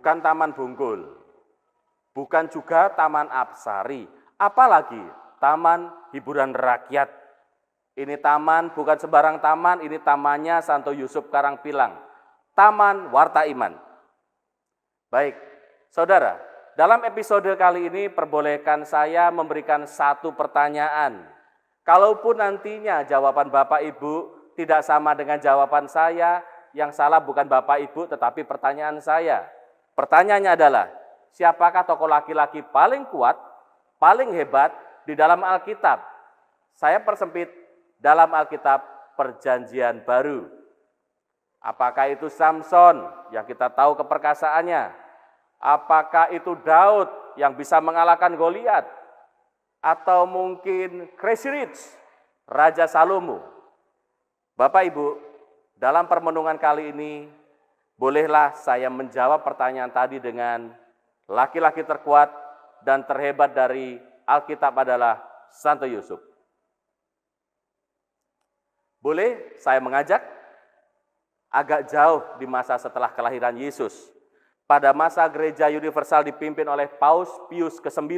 bukan Taman Bungkul, bukan juga Taman Apsari, apalagi Taman Hiburan Rakyat. Ini taman bukan sembarang taman, ini tamannya Santo Yusuf Karangpilang, Taman Warta Iman. Baik, saudara, dalam episode kali ini perbolehkan saya memberikan satu pertanyaan. Kalaupun nantinya jawaban Bapak Ibu tidak sama dengan jawaban saya, yang salah bukan Bapak Ibu tetapi pertanyaan saya. Pertanyaannya adalah, siapakah tokoh laki-laki paling kuat, paling hebat di dalam Alkitab? Saya persempit, dalam Alkitab Perjanjian Baru. Apakah itu Samson yang kita tahu keperkasaannya? Apakah itu Daud yang bisa mengalahkan Goliat? Atau mungkin Crazy Rich, Raja Salomo? Bapak Ibu, dalam permenungan kali ini, bolehlah saya menjawab pertanyaan tadi dengan laki-laki terkuat dan terhebat dari Alkitab adalah Santo Yusuf. Boleh saya mengajak agak jauh di masa setelah kelahiran Yesus. Pada masa gereja universal dipimpin oleh Paus Pius ke-9.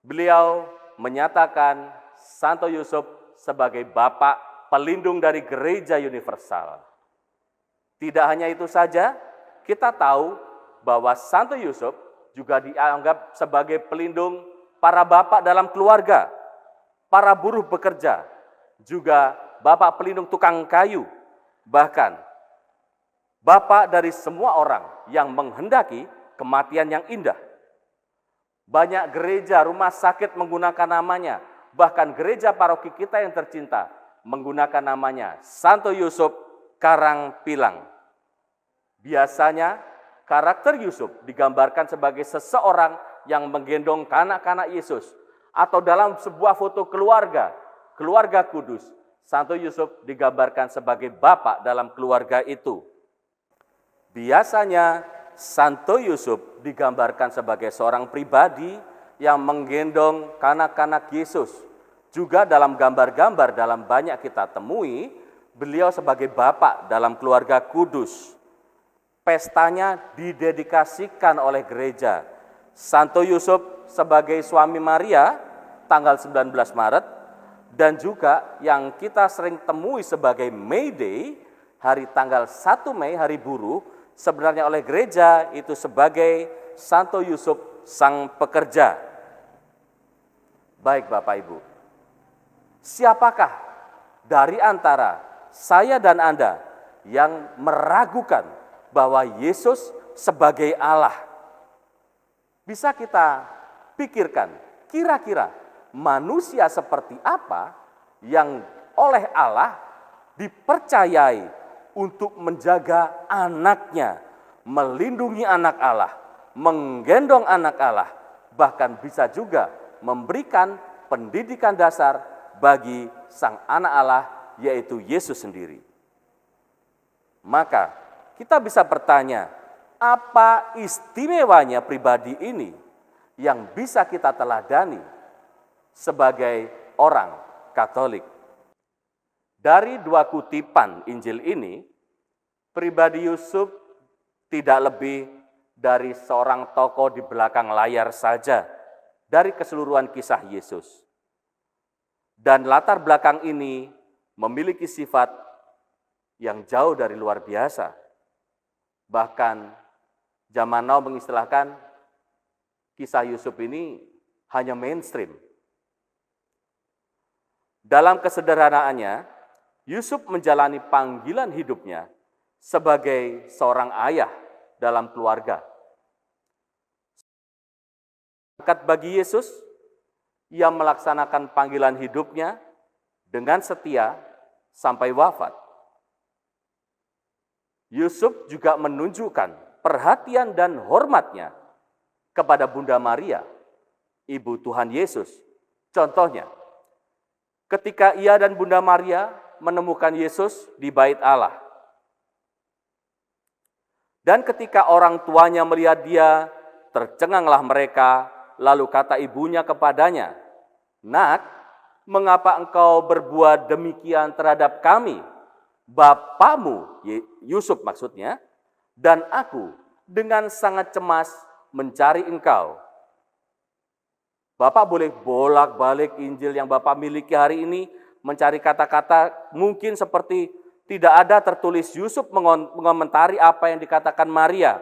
Beliau menyatakan Santo Yusuf sebagai Bapak pelindung dari gereja universal. Tidak hanya itu saja, kita tahu bahwa Santo Yusuf juga dianggap sebagai pelindung para bapak dalam keluarga, para buruh bekerja, juga bapak pelindung tukang kayu, bahkan bapak dari semua orang yang menghendaki kematian yang indah. Banyak gereja, rumah sakit menggunakan namanya, bahkan gereja paroki kita yang tercinta menggunakan namanya Santo Yusuf Karangpilang. Biasanya karakter Yusuf digambarkan sebagai seseorang yang menggendong kanak-kanak Yesus, atau dalam sebuah foto keluarga kudus, Santo Yusuf digambarkan sebagai bapak dalam keluarga itu. Biasanya Santo Yusuf digambarkan sebagai seorang pribadi yang menggendong kanak-kanak Yesus. Juga dalam gambar-gambar dalam banyak kita temui, beliau sebagai bapak dalam keluarga kudus. Pestanya didedikasikan oleh gereja. Santo Yusuf sebagai suami Maria tanggal 19 Maret, dan juga yang kita sering temui sebagai May Day, hari tanggal 1 Mei, hari buruh, sebenarnya oleh gereja itu sebagai Santo Yusuf Sang Pekerja. Baik Bapak Ibu, siapakah dari antara saya dan Anda yang meragukan bahwa Yesus sebagai Allah? Bisa kita pikirkan, kira-kira manusia seperti apa yang oleh Allah dipercayai untuk menjaga anaknya, melindungi anak Allah, menggendong anak Allah, bahkan bisa juga memberikan pendidikan dasar bagi sang anak Allah, yaitu Yesus sendiri. Maka kita bisa bertanya, apa istimewanya pribadi ini yang bisa kita teladani sebagai orang Katolik? Dari dua kutipan Injil ini, pribadi Yusuf tidak lebih dari seorang tokoh di belakang layar saja dari keseluruhan kisah Yesus. Dan latar belakang ini memiliki sifat yang jauh dari luar biasa. Bahkan zaman now mengistilahkan kisah Yusuf ini hanya mainstream. Dalam kesederhanaannya, Yusuf menjalani panggilan hidupnya sebagai seorang ayah dalam keluarga. Bagi Yesus, ia melaksanakan panggilan hidupnya dengan setia sampai wafat. Yusuf juga menunjukkan perhatian dan hormatnya kepada Bunda Maria, Ibu Tuhan Yesus. Contohnya, ketika ia dan Bunda Maria menemukan Yesus di bait Allah. Dan ketika orang tuanya melihat dia, tercenganglah mereka, lalu kata ibunya kepadanya, "Nak, mengapa engkau berbuat demikian terhadap kami? Bapakmu," Yusuf maksudnya, "dan aku dengan sangat cemas mencari Engkau. Bapak boleh bolak-balik Injil yang Bapak miliki hari ini, mencari kata-kata mungkin seperti tidak ada tertulis Yusuf mengomentari apa yang dikatakan Maria.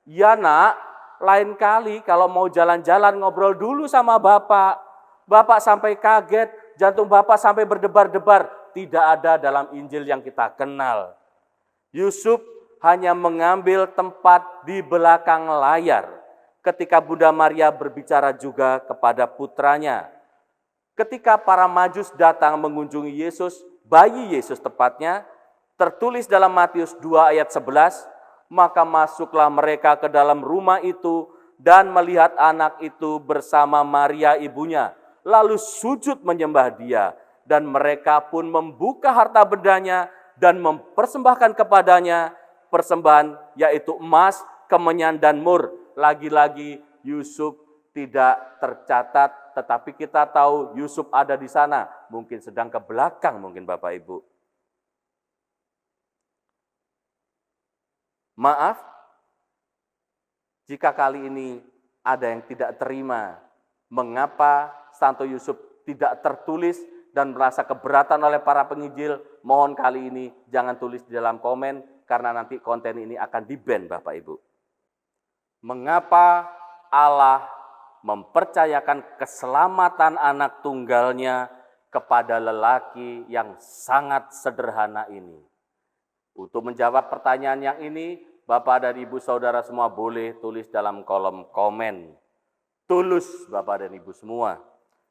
Ya nak, lain kali kalau mau jalan-jalan ngobrol dulu sama Bapak. Bapak sampai kaget, jantung Bapak sampai berdebar-debar. Tidak ada dalam Injil yang kita kenal. Yusuf hanya mengambil tempat di belakang layar ketika Bunda Maria berbicara juga kepada putranya. Ketika para Majus datang mengunjungi Yesus, bayi Yesus tepatnya, tertulis dalam Matius 2 ayat 11, maka masuklah mereka ke dalam rumah itu dan melihat anak itu bersama Maria ibunya, lalu sujud menyembah dia, dan mereka pun membuka harta bendanya dan mempersembahkan kepadanya persembahan yaitu emas, kemenyan, dan mur. Lagi-lagi Yusuf tidak tercatat, tetapi kita tahu Yusuf ada di sana. Mungkin sedang ke belakang mungkin Bapak Ibu. Maaf, jika kali ini ada yang tidak terima, mengapa Santo Yusuf tidak tertulis dan merasa keberatan oleh para penginjil, mohon kali ini jangan tulis di dalam komen, karena nanti konten ini akan di-ban Bapak Ibu. Mengapa Allah mempercayakan keselamatan anak tunggalnya kepada lelaki yang sangat sederhana ini? Untuk menjawab pertanyaan yang ini, Bapak dan Ibu Saudara semua boleh tulis dalam kolom komen. Tulus Bapak dan Ibu semua.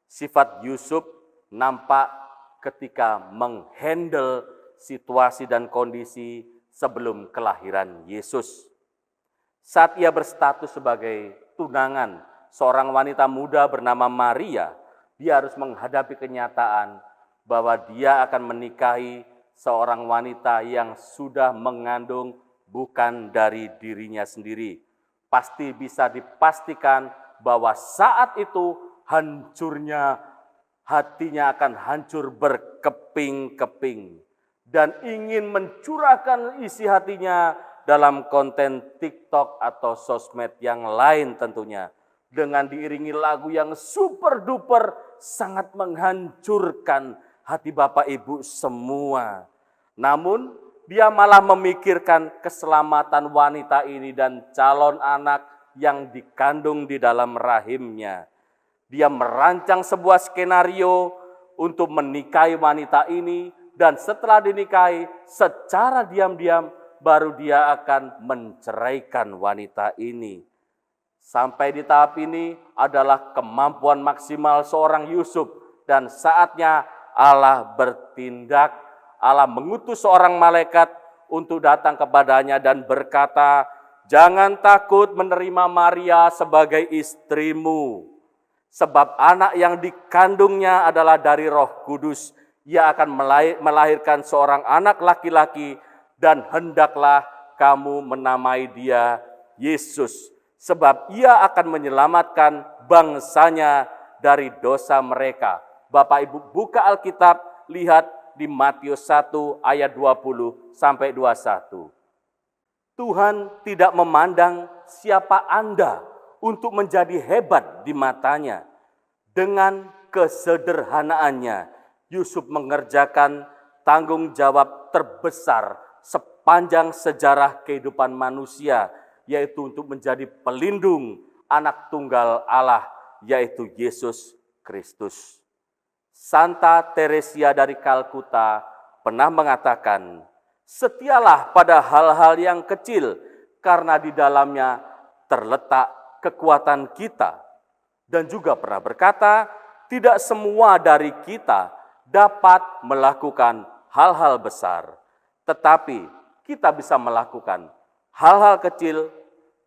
Sifat Yusuf nampak ketika menghandle situasi dan kondisi sebelum kelahiran Yesus. Saat ia berstatus sebagai tunangan seorang wanita muda bernama Maria, dia harus menghadapi kenyataan bahwa dia akan menikahi seorang wanita yang sudah mengandung bukan dari dirinya sendiri. Pasti bisa dipastikan bahwa saat itu hancurnya hatinya akan hancur berkeping-keping dan ingin mencurahkan isi hatinya dalam konten TikTok atau sosmed yang lain tentunya. Dengan diiringi lagu yang super duper sangat menghancurkan hati Bapak Ibu semua. Namun dia malah memikirkan keselamatan wanita ini dan calon anak yang dikandung di dalam rahimnya. Dia merancang sebuah skenario untuk menikahi wanita ini, dan setelah dinikahi secara diam-diam baru dia akan menceraikan wanita ini. Sampai di tahap ini adalah kemampuan maksimal seorang Yusuf, dan saatnya Allah bertindak. Allah mengutus seorang malaikat untuk datang kepadanya dan berkata, "Jangan takut menerima Maria sebagai istrimu, sebab anak yang dikandungnya adalah dari Roh Kudus. Ia akan melahirkan seorang anak laki-laki, dan hendaklah kamu menamai dia Yesus, sebab ia akan menyelamatkan bangsanya dari dosa mereka." Bapak Ibu buka Alkitab, lihat di Matius 1 ayat 20 sampai 21. Tuhan tidak memandang siapa Anda untuk menjadi hebat di matanya. Dengan kesederhanaannya, Yusuf mengerjakan tanggung jawab terbesar sepanjang sejarah kehidupan manusia, yaitu untuk menjadi pelindung anak tunggal Allah, yaitu Yesus Kristus. Santa Teresia dari Kalkuta pernah mengatakan, "Setialah pada hal-hal yang kecil, karena di dalamnya terletak kekuatan kita." Dan juga pernah berkata, "Tidak semua dari kita dapat melakukan hal-hal besar, tetapi kita bisa melakukan hal-hal kecil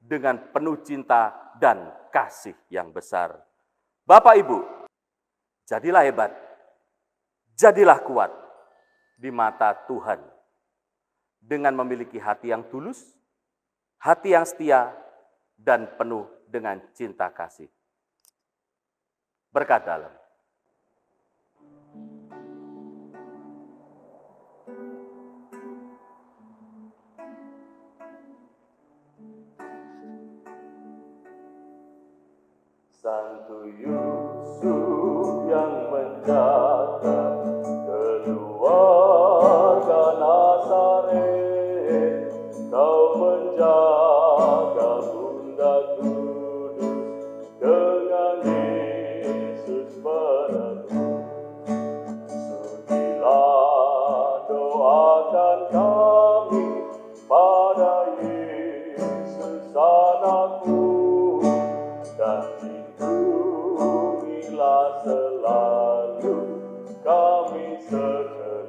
dengan penuh cinta dan kasih yang besar." Bapak Ibu, jadilah hebat, jadilah kuat di mata Tuhan dengan memiliki hati yang tulus, hati yang setia, dan penuh dengan cinta kasih. Berkat dalam. Santo Yusuf yang menjaga keluarga Nazaret, kau menjaga Bunda Kudus dengan Yesus menebus. Sudilah doakan kami pada Yesus anakmu, dan lindungilah selalu kami sekeluarga.